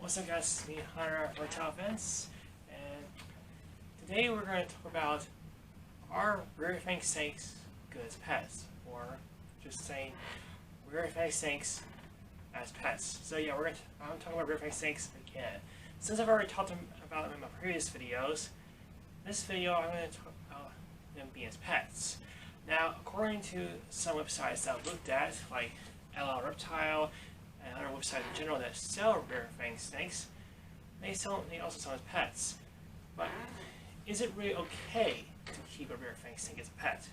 What's up, guys? It's me, Hunter at Reptile Events, and today we're going to talk about are rear-fanged snakes good as pets, or just saying rear-fanged snakes as pets. So yeah, I'm talking about rear-fanged snakes again. Since I've already talked about them in my previous videos, this video I'm going to talk about them being as pets. Now, according to some websites that I've looked at, like Reptile and other websites in general that sell rear-fanged snakes, they also sell as pets. But is it really okay to keep a rear-fanged snake as a pet?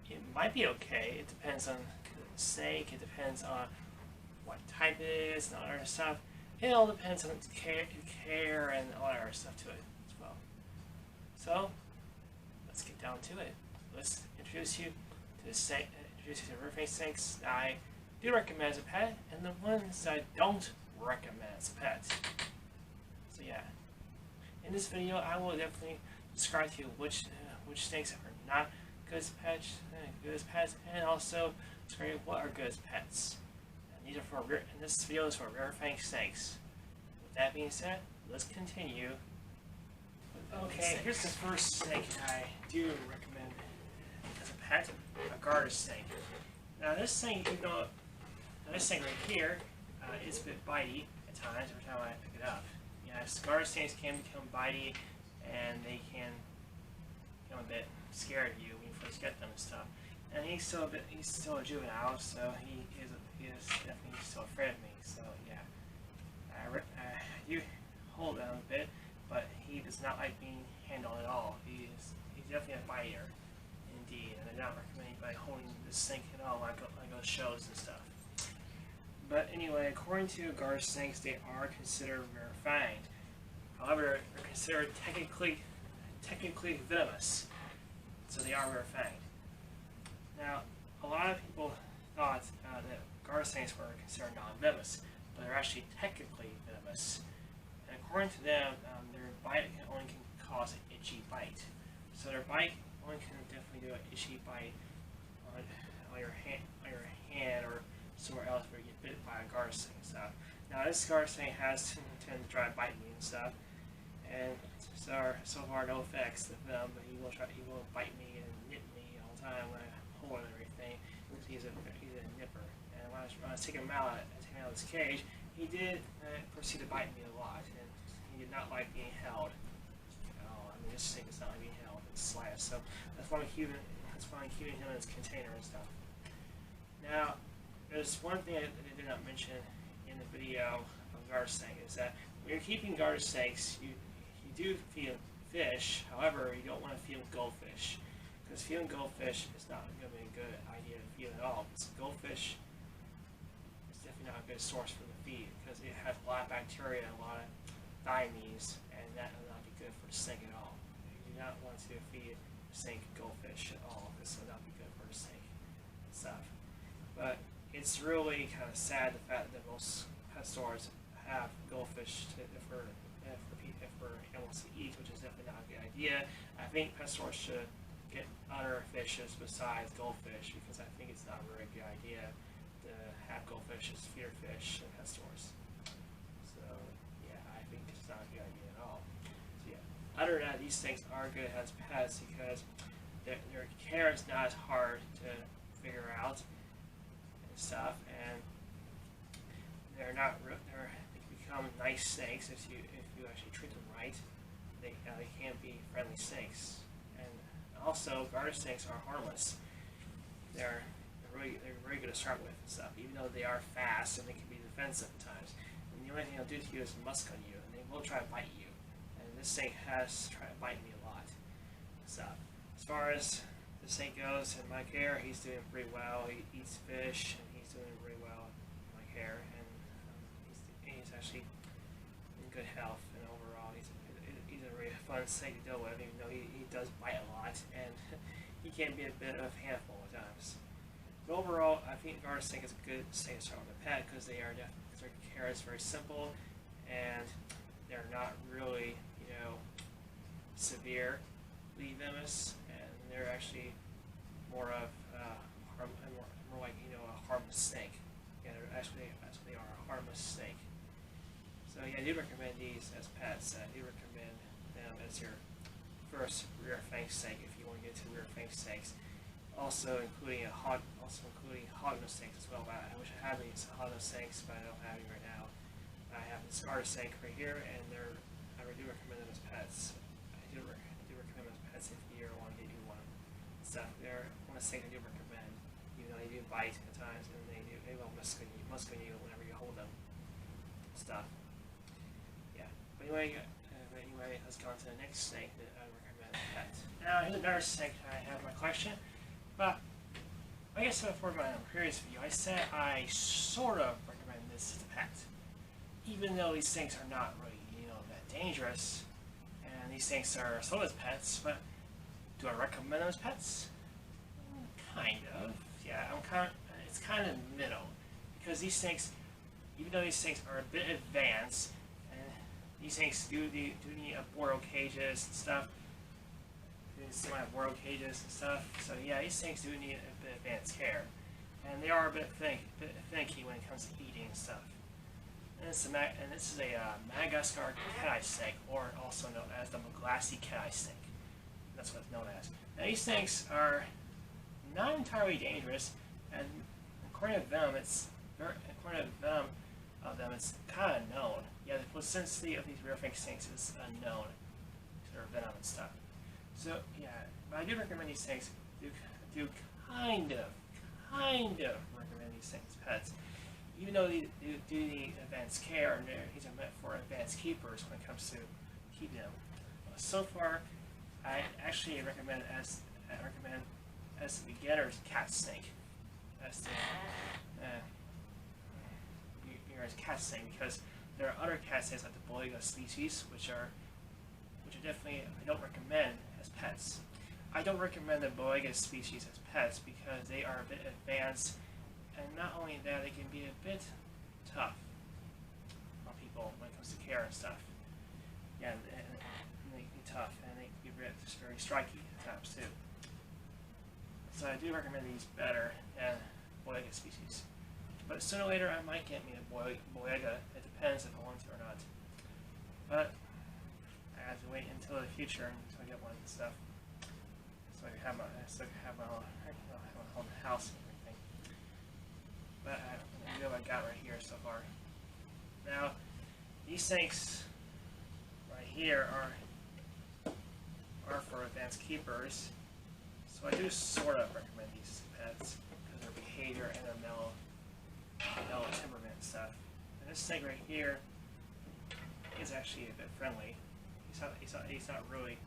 It might be okay. It depends on the snake. It depends on what type it is and all that other stuff. It all depends on its care and all that other stuff to it as well. So let's get down to it. Let's introduce you to rear-fanged snakes that I do recommend as a pet, and the ones I don't recommend as a pet. So yeah, in this video I will definitely describe to you which snakes are not good as pets, and also describe what are good as pets. And these are and this video is for rear-fanged snakes. With that being said, let's continue. Okay, here's the first snake I do recommend as a pet: a garter snake. Now this snake, this thing right here is a bit bitey at times every time I pick it up. Yes, garter snakes can become bitey, and they can become a bit scared of you when you first get them and stuff. And he's still a juvenile, so he is definitely still afraid of me. So yeah, I do hold him a bit, but he does not like being handled at all. He's definitely a biter, indeed, and I don't recommend anybody holding this snake at all when I go to shows and stuff. But anyway, according to garter snakes, they are considered rear-fanged. However, they're considered technically venomous, so they are rear-fanged. Now, a lot of people thought that garter snakes were considered non-venomous, but they're actually technically venomous. And according to them, their bite only can cause an itchy bite. So their bite only can definitely do an itchy bite on your hand or somewhere else where you get bit by a garter snake and stuff. Now this garter snake has tended to try to bite me and stuff, and so far no effects of them, but he will bite me and nip me all the time when I hold him and everything. He's a nipper, and when I was taking him out of his cage, he did proceed to bite me a lot, and he did not like being held. I mean, this snake is not like being held in the slightest, so that's why I'm keeping him in his container and stuff. Now, there's one thing that I did not mention in the video of garter snake is that when you're keeping garter snakes, you do feed them fish. However, you don't want to feed them goldfish, because feeding goldfish is not going to be a good idea to feed at all. Because goldfish is definitely not a good source for the feed, because it has a lot of bacteria and a lot of thiamines, and that will not be good for the snake at all. You do not want to feed the snake goldfish at all. This will not be good for the snake and stuff. But it's really kind of sad the fact that most pet stores have goldfish for animals to eat, which is definitely not a good idea. I think pet stores should get other fishes besides goldfish, because I think it's not a very good idea to have goldfish as feeder fish in pet stores. So yeah, I think it's not a good idea at all. So yeah, other than that, these things are good as pets because their care is not as hard to figure out stuff, and they can become nice snakes if you actually treat them right. They can be friendly snakes, and also garter snakes are harmless. They're very good to start with and stuff, even though they are fast and they can be defensive at times. And the only thing they'll do to you is musk on you, and they will try to bite you. And this snake has tried to bite me a lot. So as far as the snake goes in my care, he's doing pretty well. He eats fish, and he's doing really well in my care, and he's actually in good health, and overall he's a really fun snake to deal with, even though he does bite a lot, and he can be a bit of a handful at times. But overall, I think garter snake is a good snake to start with a pet, because their care is very simple, and they're not really, severely venomous, and they're actually more of more like a harmless snake. Yeah, they are a harmless snake. So So yeah, I do recommend these as pets. I do recommend them as your first rear-fanged snake if you want to get to rear-fanged snakes. Also including hognose snakes as well. I wish I had these hognose snakes, but I don't have any right now. I have this garter snake right here, and I do recommend them as pets. I do recommend them as pets if you want to get you one. So they're one of the snakes I do recommend, even though they do bite at times, and they will musk on you whenever you hold them. Stuff. Yeah. But anyway, let's go on to the next snake that I recommend as a pet. Now here's another snake that I have in my collection, but I guess for my previous video, I said I sort of recommend this as a pet, even though these things are not really, that dangerous, and these things are sold as pets. But do I recommend them as pets? Kind of. Yeah, it's kind of middle, because these things, even though these things are a bit advanced, and these things do need arboreal cages and stuff. Some have arboreal cages and stuff. So yeah, these things do need a bit advanced care, and they are a bit finicky when it comes to eating and stuff. And this is a Madagascar cat-eye snake, or also known as the Glassy cat-eye snake. That's what it's known as. Now these things are not entirely dangerous, and according to them, it's kind of known. Yeah, the placency of these rear-fanged snakes is unknown to their venom and stuff. So yeah, but I do recommend these things. Do kind of recommend these things as pets, even though they do need advanced care, and these are meant for advanced keepers when it comes to keeping them. So far, I actually recommend as the beginner's cat snake, as the beginner's cat snake, because there are other cat snakes like the Boiga species, which are definitely I don't recommend as pets. I don't recommend the Boiga species as pets because they are a bit advanced, and not only that, they can be a bit tough on people when it comes to care and stuff. Yeah, and they can be tough, and they can be just very striky at times too. So I do recommend these better than Boiga species. But sooner or later, I might get me a Boiga. It depends if I want to or not. But I have to wait until the future until I get one and stuff. So I can have my own house and everything. But I know what I got right here so far. Now, these snakes right here are for advanced keepers. So I do sort of recommend these pets because of their behavior and their mellow temperament and stuff. And this snake right here is actually a bit friendly. He's not really,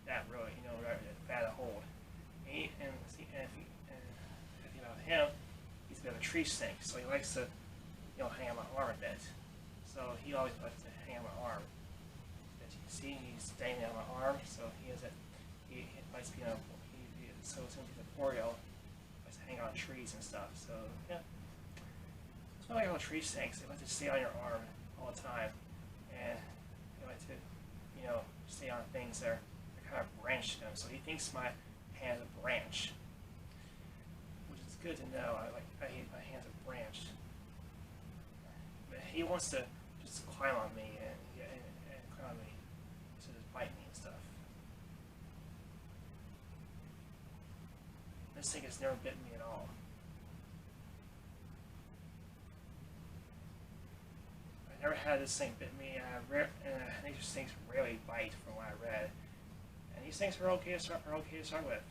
that really, bad to hold. And if you think about him, he's a bit of a tree snake, so he likes to, hang on my arm a bit. So he always likes to hang on my arm. As you can see, he's staying on my arm, so he likes to be so since he's a boreal, hang on trees and stuff. So yeah, it's not like all tree snakes. They like to stay on your arm all the time, and they like to, stay on things that are kind of branched to them. So he thinks my hands are branched, which is good to know. I hate my hands are branched. But he wants to just climb on me and climb on me to just bite me and stuff. This thing has never bitten me at all. I never had this thing bit me, and these things rarely bite from what I read. And these things are okay to start with.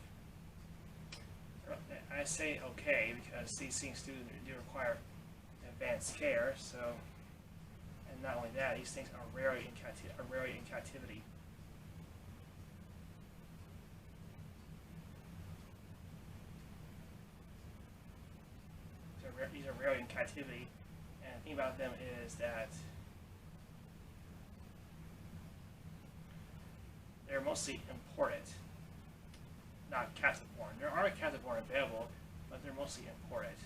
I say okay because these things do require advanced care. So, and not only that, these things are rarely in captivity. These are rarely in captivity, and the thing about them is that they're mostly imported, not captive born. There are captive born available, but they're mostly imported.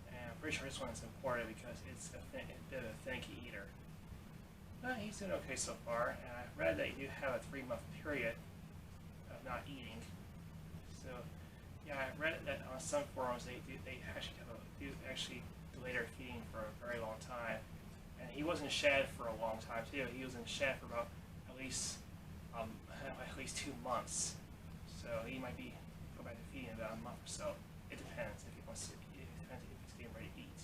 And I'm pretty sure this one is imported because it's a bit of a finicky eater. But he's doing okay so far, and I've read that you do have a 3-month period not eating. So yeah, I read that on some forums they actually delay their feeding for a very long time. And he wasn't shed for a long time too. He was in shed for about at least 2 months. So he might be go back to feeding in about a month or so. It depends if he wants to. It depends if he's getting ready to eat.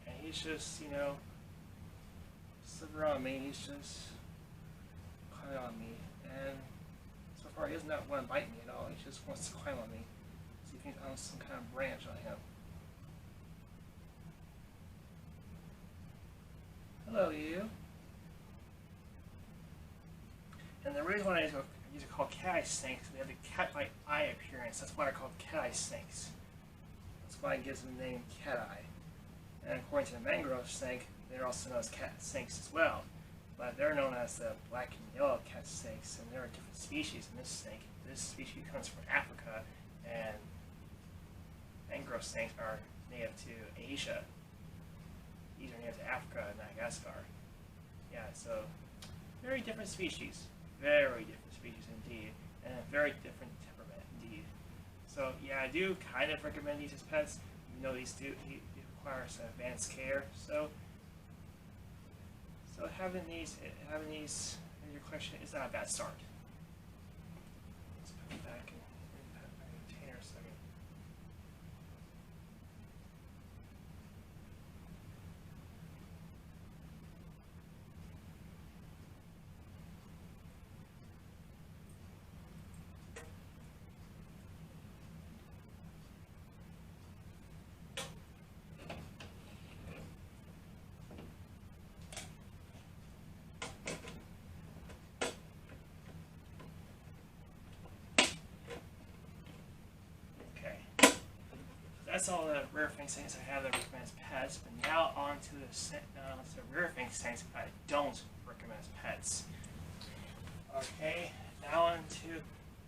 And he's just, slipping around me. He's just climbing on me, and so far he does not want to bite me at all. He just wants to climb on me. See if he's on some kind of branch on him. Hello, you. And the reason why these are called cat eye snakes, they have the cat-like eye appearance. That's why they're called cat eye snakes. That's why it gives them the name cat eye. And according to the mangrove snake, they're also known as cat snakes as well. But they're known as the black and yellow cat snakes, and there are different species in this snake. This species comes from Africa, and mangrove snakes are native to Asia. These are native to Africa and Madagascar. Yeah, so very different species. Very different species indeed, and a very different temperament indeed. So yeah, I do kind of recommend these as pets, even though these do require some advanced care. So having these in your collection is not a bad start. Let's put it back in the container a second. That's all the rare-fanged snakes I have that I recommend as pets. But now on to the rare-fanged snakes I don't recommend as pets. Okay, now on to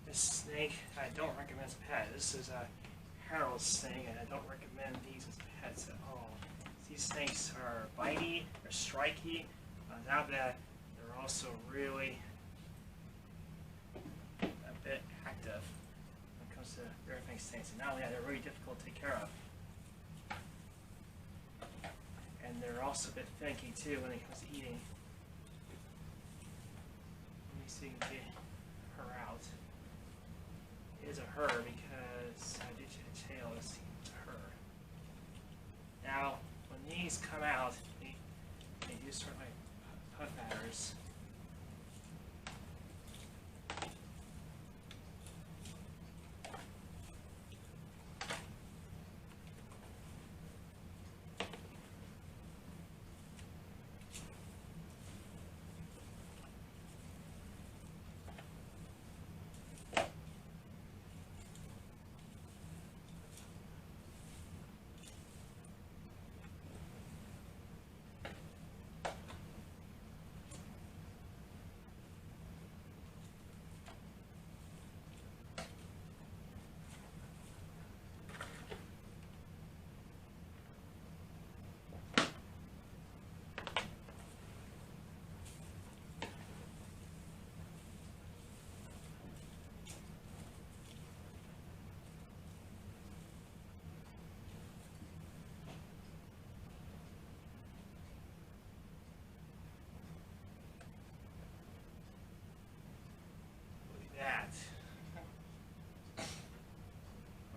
this snake I don't recommend as a pet. This is a Harold snake, and I don't recommend these as pets at all. These snakes are bitey, they're striky. On top of that, they're also really a bit active. To rare-fanged snakes, and not only that, they're really difficult to take care of, and they're also a bit finicky too when it comes to eating. Let me see if we can get her out. It is a her because I did the tail. It seems a her. Now, when these come out, they do sort of like puff adders.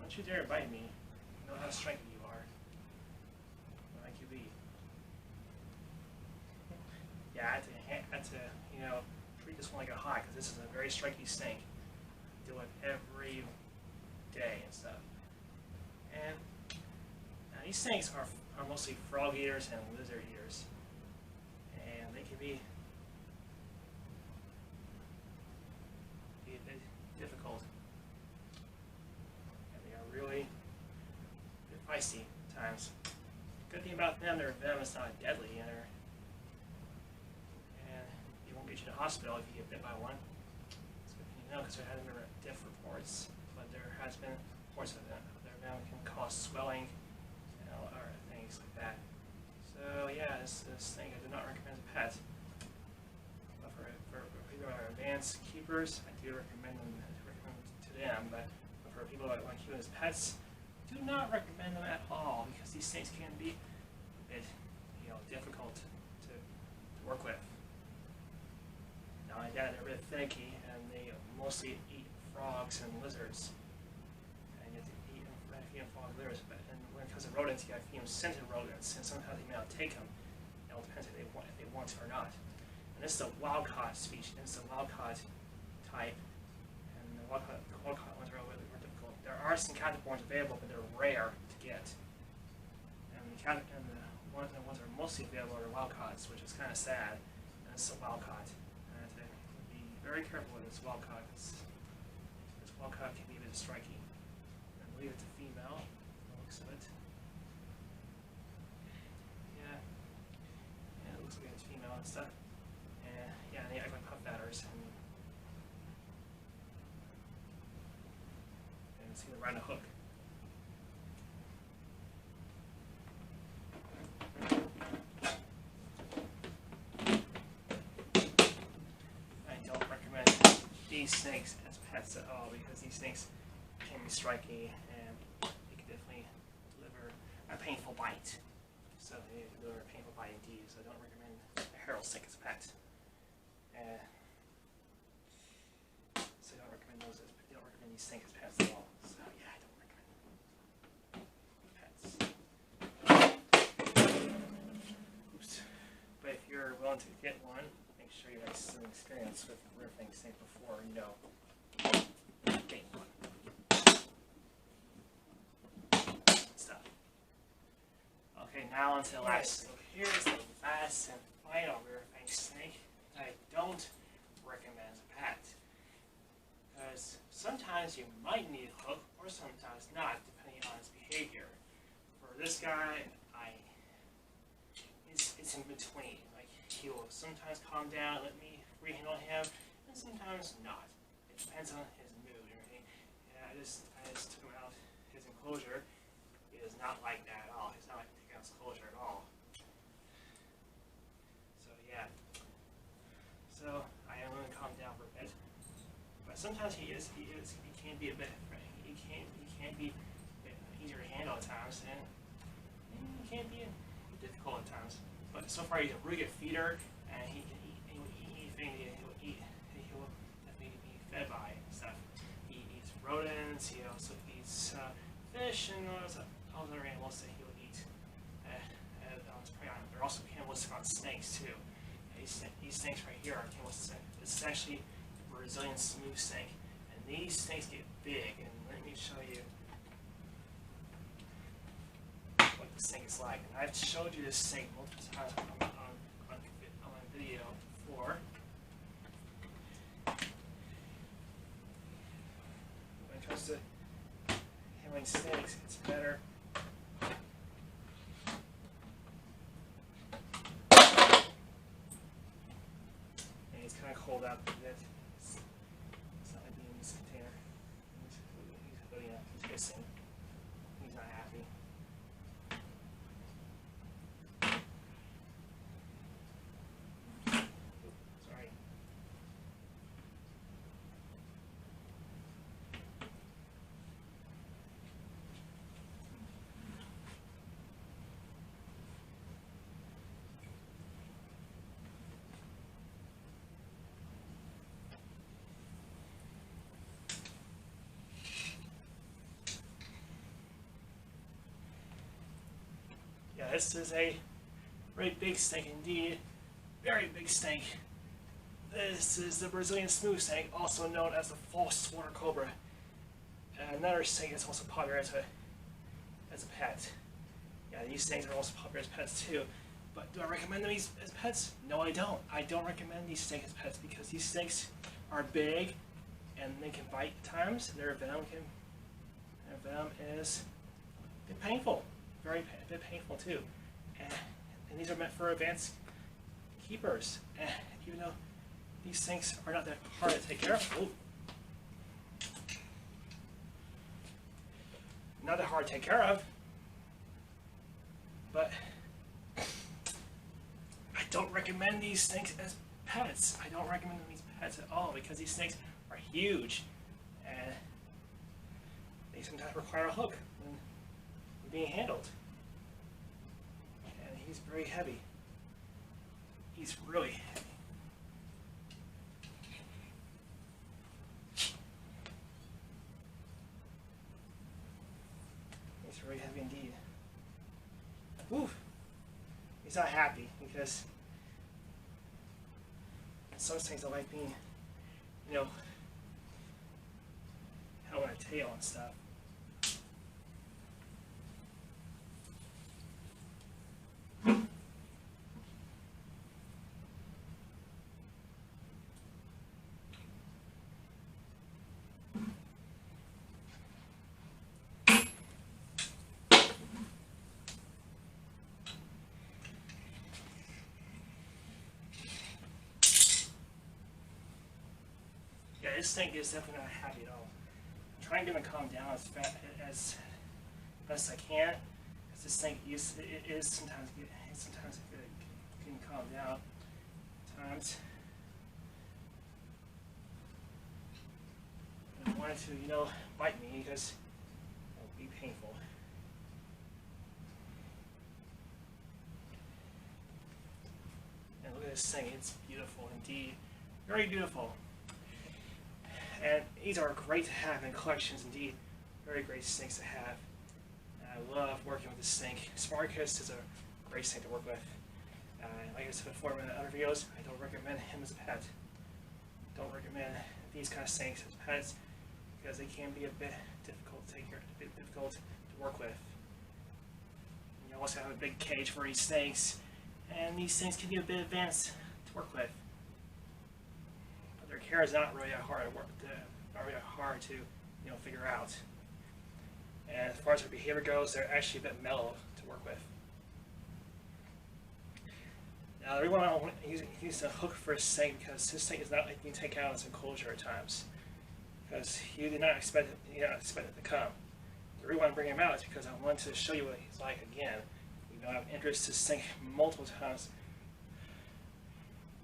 Don't you dare bite me. You know how strengthy you are. Like you be. Yeah, I had to, treat this one like a hawk, because this is a very striky snake. I deal with every day and stuff. And these snakes are mostly frog eaters and lizard eaters. And they can be difficult. Really a bit feisty at times. Good thing about them, their venom is not deadly, and it won't get you to the hospital if you get bit by one. It's good thing you know, because there hasn't been death reports, but there has been reports of that. Their venom can cause swelling, or things like that. So yeah, this thing I do not recommend as a pet. But for people who are keepers, I do recommend them to them, but for people that want to keep them as pets, do not recommend them at all because these snakes can be a bit, difficult to work with. Not only that, they're really finicky and they mostly eat frogs and lizards. And you have to feed them frogs and lizards. But when it comes to rodents, you have to feed them scented rodents, and sometimes they may not take them. It all depends if they want to or not. And this is a wild-caught species. It's a wild-caught type, and the wild-caught ones are really more difficult. There are some captive-borns available, but they're rare to get. And the ones that are mostly available are wild-caughts, which is kind of sad. And it's a wild-caught. And to be very careful with this wild-caught, because this wild-caught can be a bit striking. I believe it's a female, the looks of it. Yeah, it looks like it's female and stuff. And yeah, they act like puff batters. And see them around the hook. I don't recommend these snakes as pets at all because these snakes can be striking and they can definitely deliver a painful bite. So they deliver a painful bite indeed. So I don't recommend a Herald snake as a pet. So I don't recommend these snakes as pets at all. So yeah, I don't recommend pets. Oops. But if you're willing to get one, make sure you have some experience with rear-fanged snake before getting one. Stuff. Okay, now onto the last. So here's the last and final rear-fanged snake that I don't recommend as a pet. Because sometimes you might need a hook, or sometimes not, depending on his behavior. For this guy, it's in between. Like, he will sometimes calm down, let me free handle him, and sometimes not. It depends on his mood and everything. And I just took him out his enclosure. He is not like that at all. He's not like taking out his enclosure at all. So yeah. So I am going to calm down for a bit. But sometimes he can be a bit, he can be a bit easier to handle at times, and he can be difficult at times. But so far he's a really good feeder, and he will definitely be fed by and stuff. He eats rodents. He also eats fish and all other animals that he will eat. They're also cannibalistic on snakes too. These snakes right here are cannibalistic. This is actually a Brazilian smooth snake, and these snakes get big. And let me show you what the snake is like. And I've showed you this snake multiple times on video before. When it comes to handling snakes, it's better. And it's kind of cold out a bit. It's not like being in this container. He's putting up, he's hissing. He's not happy. Sorry. Yeah, this is a very big snake indeed. Very big snake. This is the Brazilian smooth snake, also known as the false water cobra. Another snake that's also popular as a pet. Yeah, these snakes are also popular as pets too. But do I recommend them as pets? No, I don't. I don't recommend these snakes as pets because these snakes are big and they can bite at times. Their venom is a bit painful. A bit painful too. And these are meant for advanced keepers. Even though these snakes are not that hard to take care of. Ooh. Not that hard to take care of. But I don't recommend these snakes as pets. I don't recommend them as pets at all because these snakes are huge and they sometimes require a hook when being handled. And he's very heavy. He's really heavy. He's very heavy indeed. Whew. He's not happy because some things don't like being, held on a tail and stuff. Yeah, this snake is definitely not happy at all. I'm trying to get him to calm down as best I can. Because this snake is sometimes it can calm down at times. And I wanted to, bite me because it would be painful. And look at this thing, it's beautiful indeed. Very beautiful. And these are great to have in collections indeed. Very great snakes to have. And I love working with this snake. Spartacus is a great snake to work with. Like I said before in other videos, I don't recommend him as a pet. Don't recommend these kind of snakes as pets because they can be a bit difficult to take care of, a bit difficult to work with. And you also have a big cage for these snakes, and these things can be a bit advanced to work with. Their care is not really hard to figure out. And as far as their behavior goes, they're actually a bit mellow to work with. Now, the reason why I want to use a hook for a snake because this snake is not being taken out as enclosure at times, because you did not expect it to come. The reason why I'm bringing him out is because I want to show you what he's like again. I have interest to snake multiple times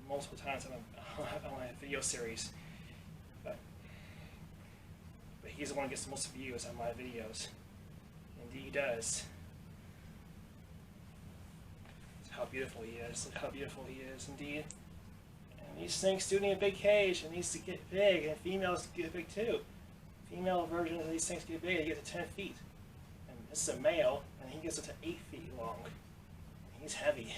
on my video series, but he's the one who gets the most views on my videos. Indeed he does. Look how beautiful he is. Look how beautiful he is indeed. And these snakes do need a big cage and needs to get big, and females get big too. Female versions of these snakes get big, they get to 10 feet. And this is a male, and he gets up to 8 feet long. And he's heavy.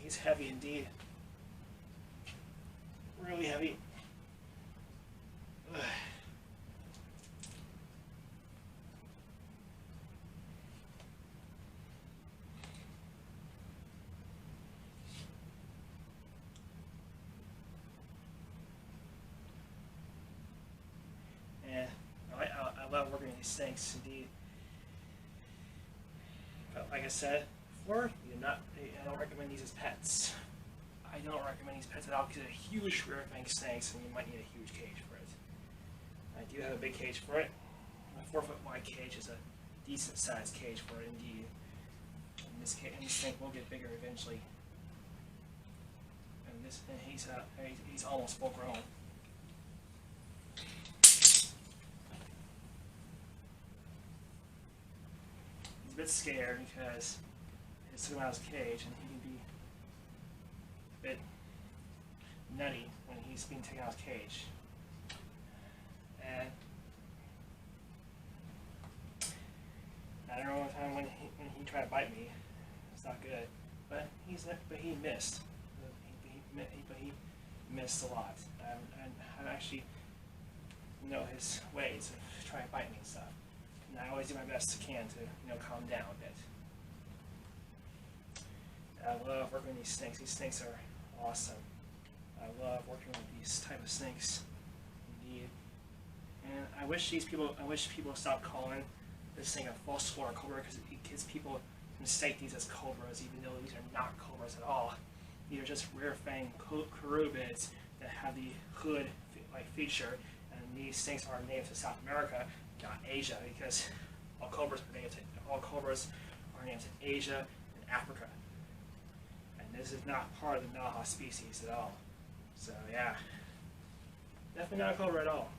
He's heavy indeed. Really heavy. Ugh. And I love working with these snakes indeed. But like I said before, I don't recommend these as pets. I don't recommend these pets at all because they're huge rear-fanged snakes and you might need a huge cage for it. I do have a big cage for it. A 4-foot wide cage is a decent sized cage for it indeed. And this snake will get bigger eventually. And he's almost full grown. He's a bit scared because I just took him out of his cage and he can be a bit nutty when he's being taken out of his cage. And I don't know one time when he tried to bite me. It's not good, but he missed. But he missed a lot. And I actually know his ways of trying to bite me and stuff. And I always do my best I can to calm him down a bit. I love working with these snakes. These snakes are awesome. I love working with these type of snakes, indeed. And I wish people would stop calling this thing a false floor cobra because it gives people mistake these as cobras, even though these are not cobras at all. These are just rear-fanged carubids that have the hood-like feature, and these snakes are native to South America, not Asia, because All cobras are native to Asia and Africa. And this is not part of the Naha species at all. So yeah, definitely not a cobra at all.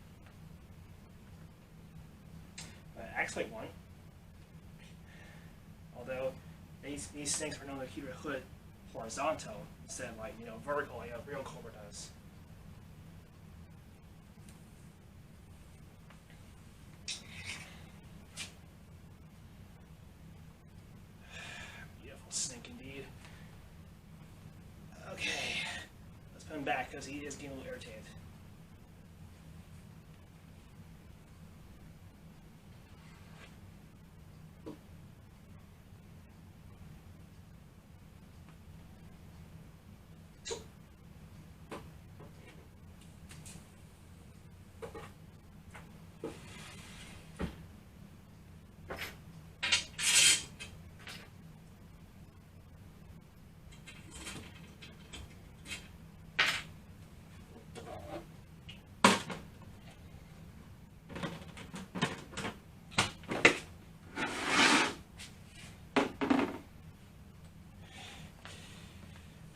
But it acts like one. Although these snakes are known to keep their hood horizontal instead of, like, vertical like a real cobra does. Beautiful snake indeed. Okay, let's put him back because he is getting a little irritated.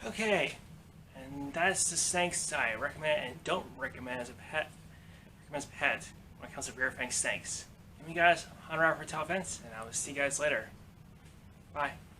Okay, and that's the snakes I recommend and don't recommend as a pet. Recommend as a pet when it comes to rear-fanged snakes. And you guys, Hunter out for Reptile Events, and I will see you guys later. Bye.